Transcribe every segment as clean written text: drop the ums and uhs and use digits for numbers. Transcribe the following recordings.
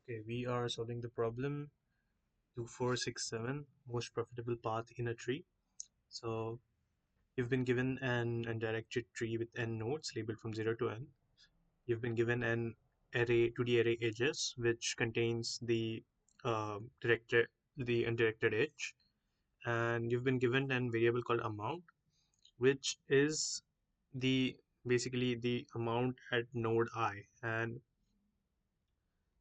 Okay, we are solving the problem 2467, most profitable path in a tree. So you've been given an undirected tree with n nodes labeled from 0 to n. You've been given an array 2D array edges which contains directed the undirected edge, and you've been given an variable called amount, which is the basically the amount at node I. And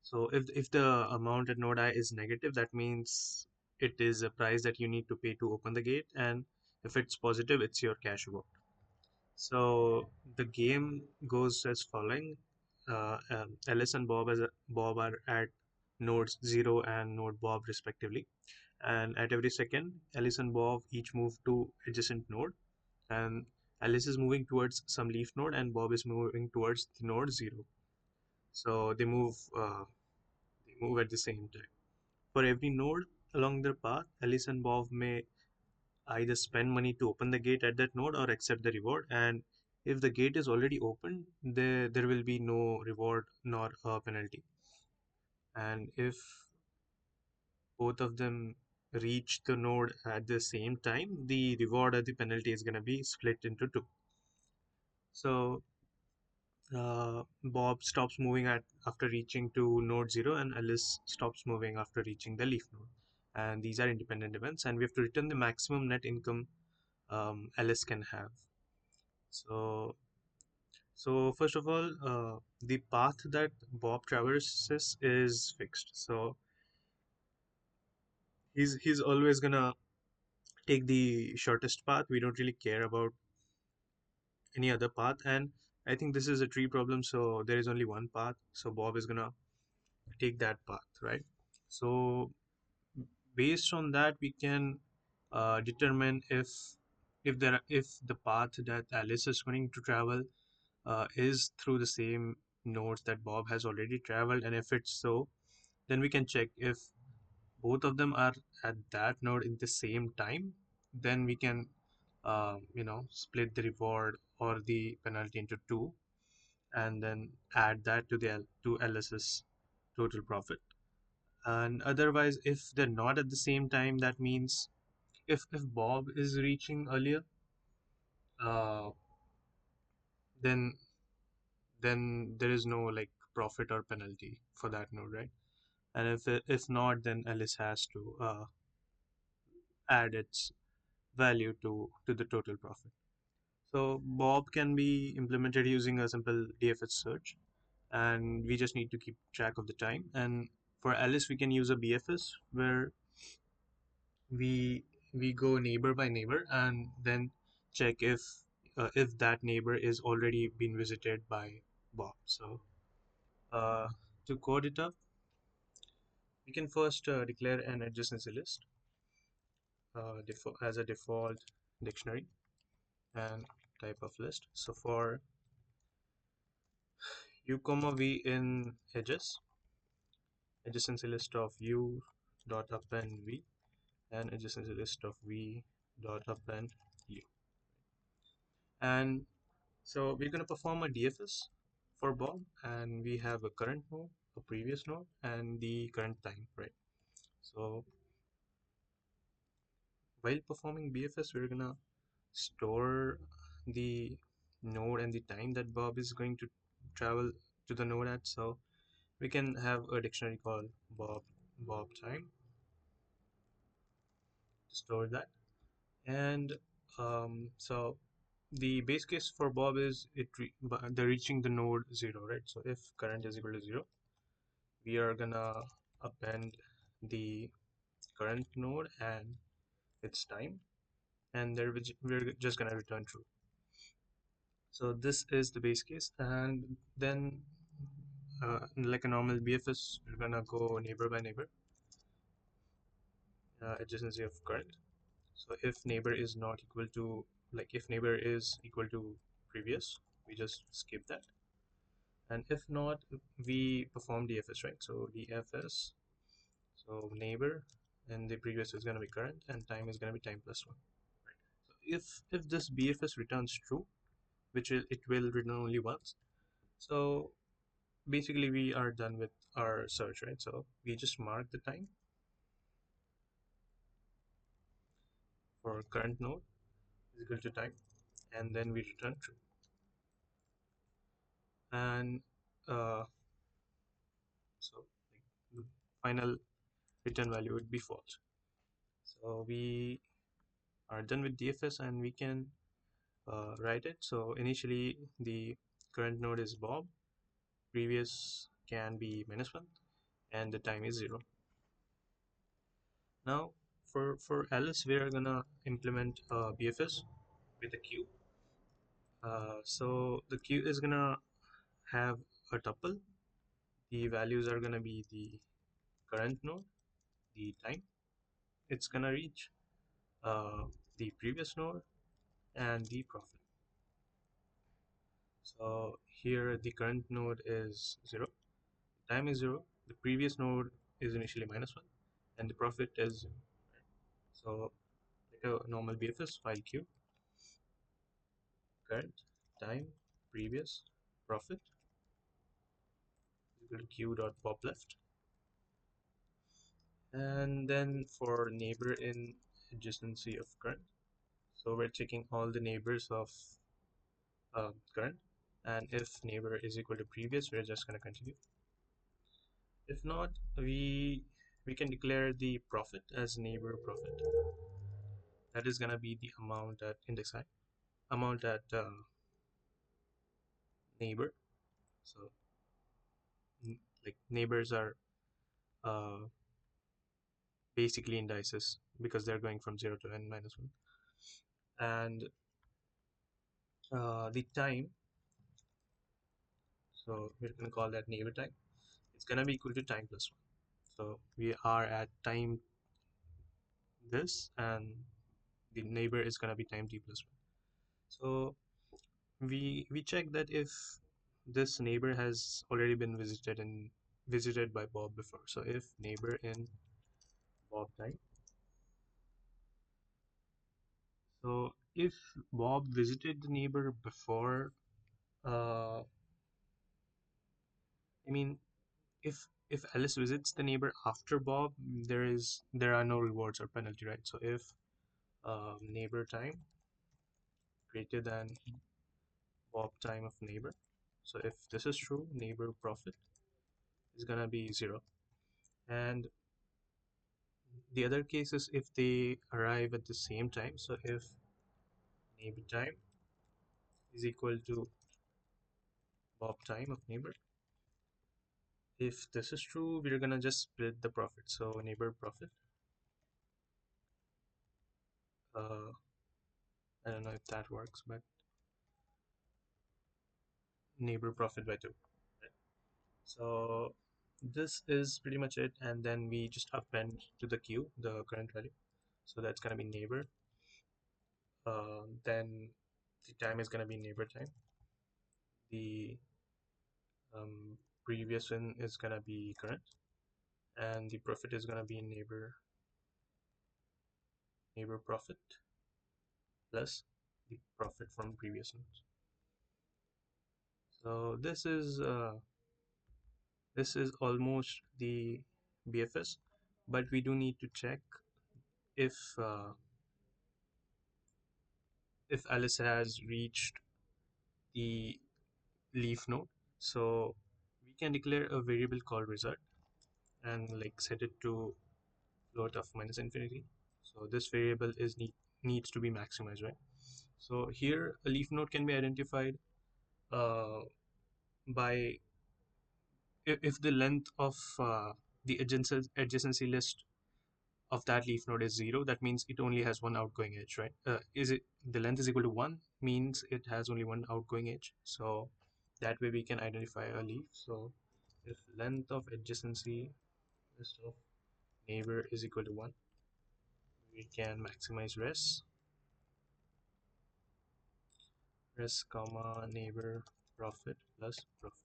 so if the amount at node I is negative, that means it is a price that you need to pay to open the gate, and if it's positive, it's your cash reward. So the game goes as following: Alice and Bob are at nodes 0 and node Bob respectively, and at every second, Alice and Bob each move to adjacent node, and Alice is moving towards some leaf node, and Bob is moving towards the node 0. So they move at the same time. For every node along their path, Alice and Bob may either spend money to open the gate at that node or accept the reward. And if the gate is already open, there will be no reward nor a penalty. And if both of them reach the node at the same time, the reward or the penalty is going to be split into two. So Bob stops moving at after reaching to node 0, and Alice stops moving after reaching the leaf node. And these are independent events, and we have to return the maximum net income Alice can have. So, so first of all, the path that Bob traverses is fixed. So he's always gonna take the shortest path. We don't really care about any other path, and I think this is a tree problem, so there is only one path. So Bob is gonna take that path, right? So based on that, we can determine if the path that Alice is going to travel is through the same nodes that Bob has already traveled, and if it's so, then we can check if both of them are at that node in the same time. Then we can, split the reward or the penalty into two, and then add that to to Alice's total profit. And otherwise, if they're not at the same time, that means if Bob is reaching earlier, uh, then then there is no like profit or penalty for that node, right? And if not, then Alice has to add its value to the total profit. So Bob can be implemented using a simple DFS search, and we just need to keep track of the time. And for Alice, we can use a BFS where we we go neighbor by neighbor and then check if that neighbor is already been visited by Bob. So uh, to code it up, we can first declare an adjacency list as a default dictionary and type of list. So for u comma v in edges, adjacency list of u dot append v and adjacency list of v dot append u. And so we're going to perform a DFS for Bob, and we have a current node, a previous node, and the current time, right? So while performing BFS, we're gonna store the node and the time that Bob is going to travel to the node at. So we can have a dictionary called Bob time to store that. And so the base case for Bob is they're reaching the node 0, right? So if current is equal to 0, we are gonna append the current node and its time, and we're just gonna return true. So this is the base case, and then like a normal BFS, we're gonna go neighbor by neighbor, adjacency of current. So if neighbor is not equal to, like if neighbor is equal to previous, we just skip that. And if not, we perform DFS, right? So DFS, so neighbor, and the previous is going to be current, and time is going to be time plus 1. Right? So if this BFS returns true, which it will return only once, so basically we are done with our search, right? So we just mark the time for current node is equal to time, and then we return true. And so like, the final return value would be false. So we are done with DFS, and we can write it. So initially the current node is Bob, previous can be -1, and the time is 0. Now for Alice, we are gonna implement BFS with a queue. So the queue is gonna have a tuple. The values are gonna be the current node, the time it's gonna reach, the previous node, and the profit. So here the current node is 0, time is 0, the previous node is initially -1, and the profit is 0. So like a normal BFS file queue, current, time, previous, profit equal to queue dot pop left. And then for neighbor in adjacency of current, so we're checking all the neighbors of current, and if neighbor is equal to previous, we're just going to continue. If not, we can declare the profit as neighbor profit. That is going to be the amount at index I, amount at neighbor. So like neighbors are uh, basically indices because they're going from 0 to n-1, and the time, so we're going to call that neighbor time. It's going to be equal to time plus 1. So we are at time this, and the neighbor is going to be time t plus 1. So we check that if this neighbor has already been visited by Bob before. So if neighbor in Bob time, so if Bob visited the neighbor before, I mean, if Alice visits the neighbor after Bob, there are no rewards or penalty, right? So if neighbor time greater than Bob time of neighbor, so if this is true, neighbor profit is gonna be 0. And the other case is if they arrive at the same time. So if neighbor time is equal to Bob time of neighbor, if this is true, we're gonna just split the profit. So neighbor profit, I don't know if that works, but neighbor profit by 2. So this is pretty much it, and then we just append to the queue the current value. So that's gonna be neighbor. Then the time is gonna be neighbor time. The previous one is gonna be current, and the profit is gonna be neighbor profit plus the profit from previous nodes. So this is almost the BFS, but we do need to check if Alice has reached the leaf node. So we can declare a variable called result and like set it to float of -infinity. So this variable needs to be maximized, right? So here a leaf node can be identified uh, by if the length of the adjacency list of that leaf node is 0, that means it only has one outgoing edge, right? Is it the length is equal to 1 means it has only one outgoing edge. So that way we can identify a leaf. So if length of adjacency list of neighbor is equal to 1, we can maximize res comma neighbor profit plus profit.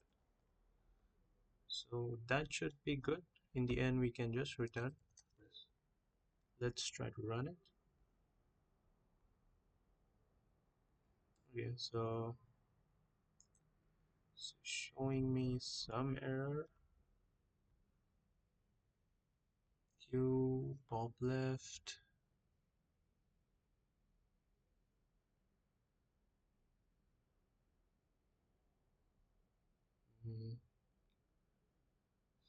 So that should be good. In the end, we can just return this. Let's try to run it. Okay, so It's showing me some error. Q, Bob left. Hmm.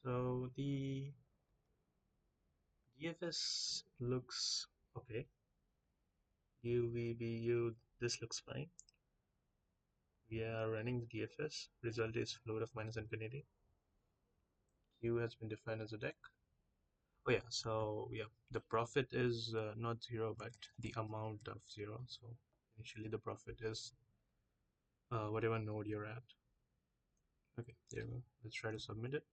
So the DFS looks okay. UVBU, this looks fine. We are running the DFS. Result is float of minus infinity. Q has been defined as a deck. Oh yeah, so yeah, the profit is not zero, but the amount of zero. So initially the profit is whatever node you're at. Okay, there we go. Let's try to submit it.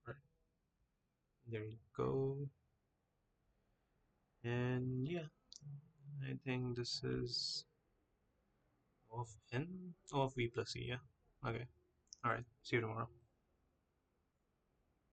Right, there you go. And yeah, I think this is of n of v plus e. Yeah. Okay. All right. See you tomorrow.